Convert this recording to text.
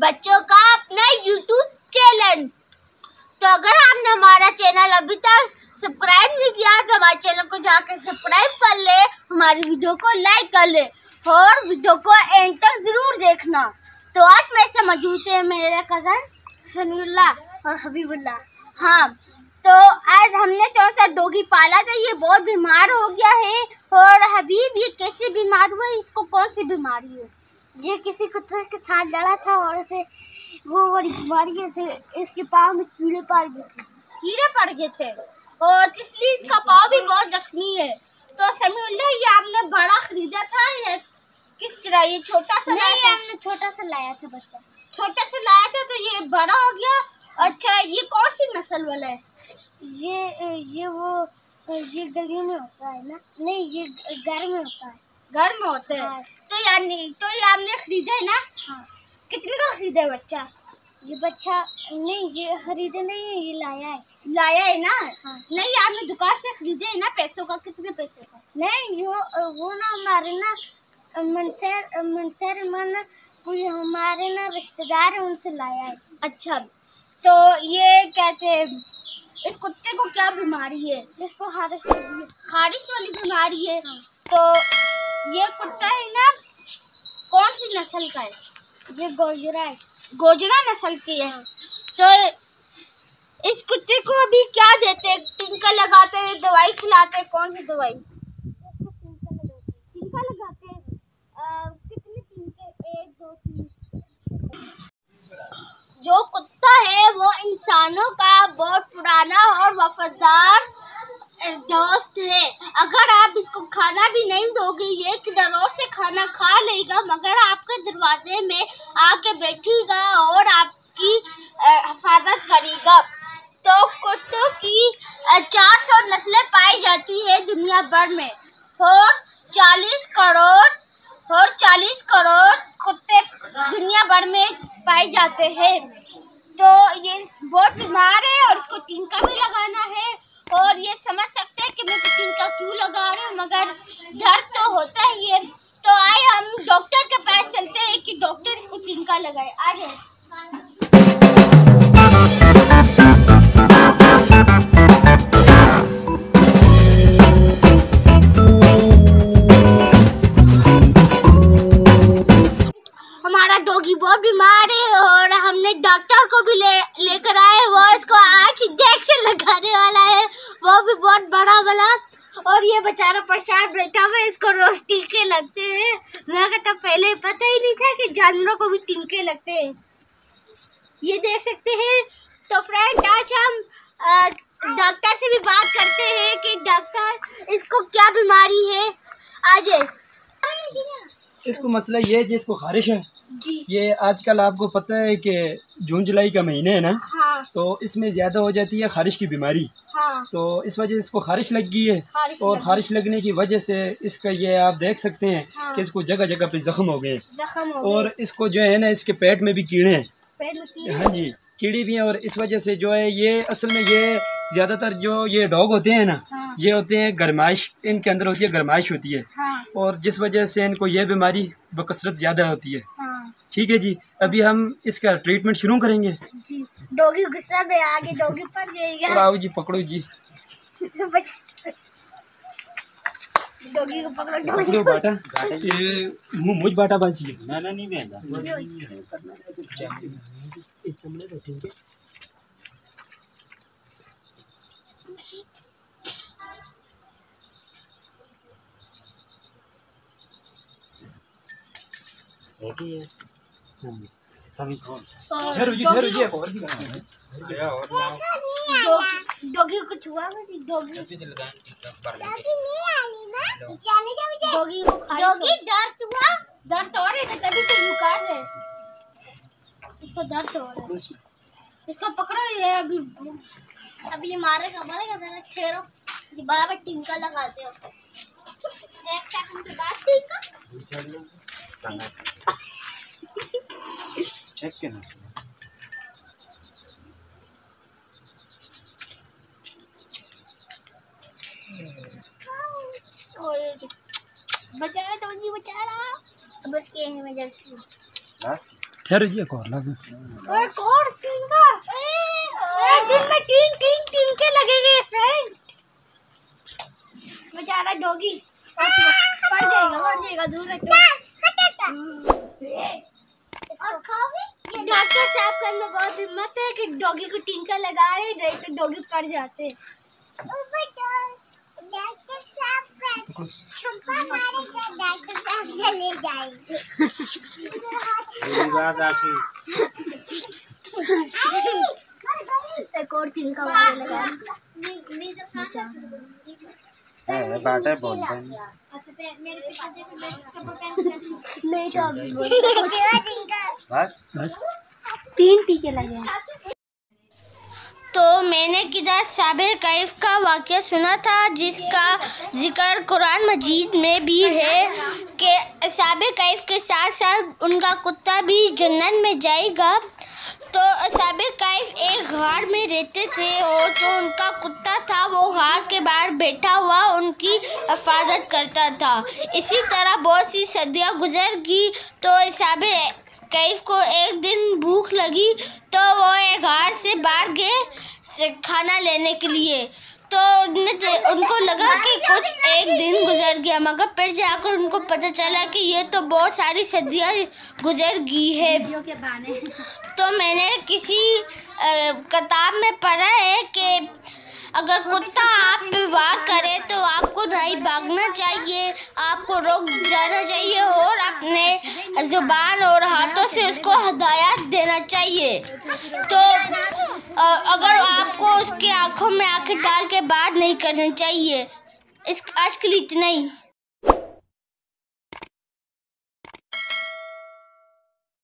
बच्चों का अपना YouTube चैनल। तो अगर आपने हमारा चैनल अभी तक सब्सक्राइब नहीं किया तो हमारे चैनल को जाकर सब्सक्राइब कर ले, हमारी वीडियो को लाइक कर ले और वीडियो को एंड तक जरूर देखना। तो आज मेरे से मौजूद है मेरे कज़न समीउल्लाह और हबीबुल्लाह। हाँ, तो आज हमने कौन सा डॉगी पाला था, ये बहुत बीमार हो गया है। और हबीब, ये कैसे बीमार हुआ, इसको कौन सी बीमारी है? ये किसी कुत्ते के साथ लड़ा था और उसे वो बड़ी बीमारी से इसके पाँव में कीड़े पड़ गए थे। कीड़े पड़ गए थे और इसलिए इसका पाँव भी बहुत जख्मी है। तो समीउल्लाह, ये आपने बड़ा खरीदा था या किस तरह? ये छोटा सा नहीं, हमने छोटा सा लाया था बच्चा। छोटा सा लाया था तो ये बड़ा हो गया। अच्छा, ये कौन सी नस्ल वाला है? ये गलियों में होता है ना? नहीं, ये घर में होता है। घर में होता है। हाँ। तो ये आपने खरीदा है ना? हाँ। कितने का खरीदा है बच्चा? ये बच्चा नहीं, ये खरीदे नहीं है, ये लाया है। लाया है ना? हाँ। नहीं, आपने दुकान से खरीदे है ना? पैसों का? कितने पैसे का? नहीं, वो ना हमारे ना मनसर कोई हमारे ना रिश्तेदार है, उनसे लाया है। अच्छा, तो ये कहते हैं इस कुत्ते को क्या बीमारी है? इसको खारिश वाली बीमारी है। हाँ। तो ये कुत्ता है ना, कौन सी नस्ल का है? ये गोजरा है। गोजरा नस्ल की है। हाँ। तो इस कुत्ते को अभी क्या देते हैं? टीका लगाते हैं, दवाई खिलाते हैं? कौन सी दवाई? टीका लगाते हैं। कितने टीके? 1 2 3। जो कुत्ता है वो इंसानों का बहुत पुराना और वफादार दोस्त है। अगर आप इसको खाना भी नहीं दोगे, ये किधर और से खाना खा लेगा, मगर आपके दरवाजे में आके बैठेगा और आपकी हिफाजत करेगा। तो कुत्तों की 400 नस्लें पाई जाती है दुनिया भर में और 40 करोड़ कुत्ते दुनिया भर में पाए जाते हैं। तो ये बहुत बीमार है और इसको टीका भी लगाना है। और ये समझ सकते हैं कि मैं टीका क्यों लगा रही हूँ, मगर दर्द तो होता ही है। तो आए हम डॉक्टर के पास चलते हैं कि डॉक्टर इसको टीका लगाए। आ जाए। हमारा डॉगी बहुत बीमार है और हमने डॉक्टर को भी लेकर आए। वो इसको आज इंजेक्शन लगाने वाला है, वो भी बहुत बड़ा वाला। और ये बेचारा परेशान बैठा हुआ है, इसको रोज टीके लगते हैं। मुझे तो पहले पता ही नहीं था कि जानवरों को भी टीके लगते हैं। ये देख सकते हैं। तो फ्रेंड, आज हम डॉक्टर से भी बात करते हैं कि डॉक्टर इसको क्या बीमारी है। आज इसको मसला ये है जी, इसको खारिश है जी। ये आजकल आपको पता है कि जून जुलाई का महीने है ना? हाँ। तो इसमें ज़्यादा हो जाती है खारिश की बीमारी। हाँ। तो इस वजह से इसको खारिश लग गई है। और खारिश लगने की वजह से इसका ये आप देख सकते हैं। हाँ। कि इसको जगह जगह पे जख्म हो गए। जख्म हो गए। और इसको जो है ना, इसके पेट में भी कीड़े हैं। पेट में कीड़े? हाँ जी, कीड़ी भी हैं। और इस वजह से जो है ये असल में ये ज़्यादातर जो ये डॉग होते हैं ना, हाँ। ये होते हैं गर्माइश, इनके अंदर होती है गर्माइश होती है। हाँ। और जिस वजह से इनको ये बीमारी बकसरत ज़्यादा होती है। हाँ। ठीक है जी, अभी हम इसका ट्रीटमेंट शुरू करेंगे जी। डॉगी गुस्सा में आगे डॉगी पड़ और जाएगा। आओ जी, पकड़ो जी। डॉगी को पकड़ो। पकड़ो बाटा, ये मुंह मुझ बाटा बाजी ना नहीं देगा। चमड़े तो ठीक है। सभी कौन ठहरो जी, एक और भी करते हैं। डॉगी को छुआ मत। डॉगी नहीं आनी ना, डॉगी को डॉगी दर्द हुआ, दर्द हो रहा है तभी तो रुका है। इसको दर्द हो रहा है, इसको पकड़ो। ये अभी मारेगा जरा ठहरो। ये बराबर टीका लगाते हो। 1 सेकंड के बाद टीका चेक करना। बचा रहा, बचा रहा। बच के हैं इमरजेंसी। ठहरो जी एक और लाजम। एक और टीका, एक दिन में तीन टीके लगेंगे फ्रेंड। बेचारा डॉगी पड़ जाएगा दूर और डॉक्टर साहब के अंदर बहुत हिम्मत है कि डॉगी को टीका लगा रहे, नहीं तो डॉगी पड़ जाते। डॉक्टर साहब ले जाएंगे। एक और टीका लगा बाटे बोलते हैं। नहीं तो अभी बस 3 टीके लगे हैं। तो मैंने किधर साबिर कैफ का वाक़या सुना था, जिसका जिक्र कुरान मजीद में भी है कि साबिर कैफ के साथ साथ उनका कुत्ता भी जन्नत में जाएगा। तो साबिर कैफ एक गाड़ में रहते थे और जो उनका कुत्ता था वो गाड़ के बाहर बैठा हुआ उनकी हिफाजत करता था। इसी तरह बहुत सी सदियाँ गुजर गई तो साबिर कैफ को एक दिन भूख लगी तो वो एक गाड़ से बाहर गए खाना लेने के लिए। तो उनको लगा कि कुछ एक दिन गुजर गया, मगर फिर जाकर उनको पता चला कि ये तो बहुत सारी सदियाँ गुजर गई है। तो मैंने किसी किताब में पढ़ा है कि अगर कुत्ता आप पे वार करे तो आपको नहीं भागना चाहिए, आपको रुक जाना चाहिए और अपने ज़ुबान और हाथों से उसको हिदायत देना चाहिए। तो अगर आपको उसके आँखों में आँखें डाल के बात नहीं करनी चाहिए। आज के लिए इतना ही।